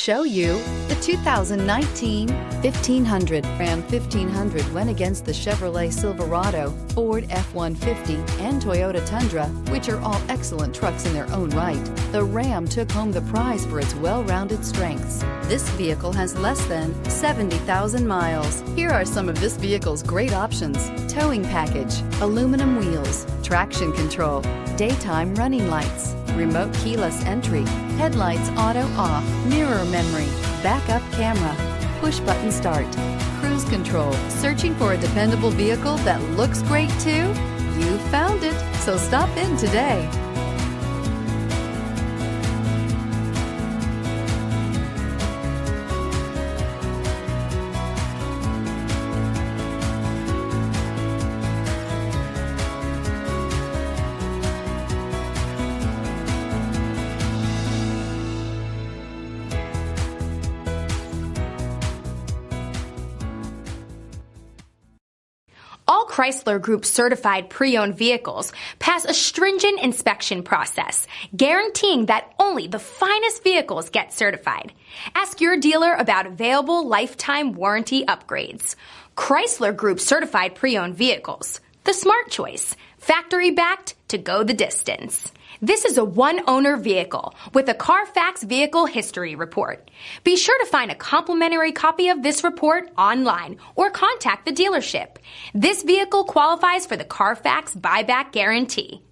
Show you the 2019 1500. Ram 1500 went against the Chevrolet Silverado, Ford F-150, and Toyota Tundra, which are all excellent trucks in their own right. The Ram took home the prize for its well-rounded strengths. This vehicle has less than 70,000 miles. Here are some of this vehicle's great options: towing package, aluminum wheels, traction control, daytime running lights, remote keyless entry, headlights auto off, mirror memory, backup camera, push button start, cruise control. Searching for a dependable vehicle that looks great too? You found it, so stop in today. All Chrysler Group certified pre-owned vehicles pass a stringent inspection process, guaranteeing that only the finest vehicles get certified. Ask your dealer about available lifetime warranty upgrades. Chrysler Group certified pre-owned vehicles, the smart choice, factory backed to go the distance. This is a one-owner vehicle with a Carfax Vehicle History Report. Be sure to find a complimentary copy of this report online or contact the dealership. This vehicle qualifies for the Carfax Buyback Guarantee.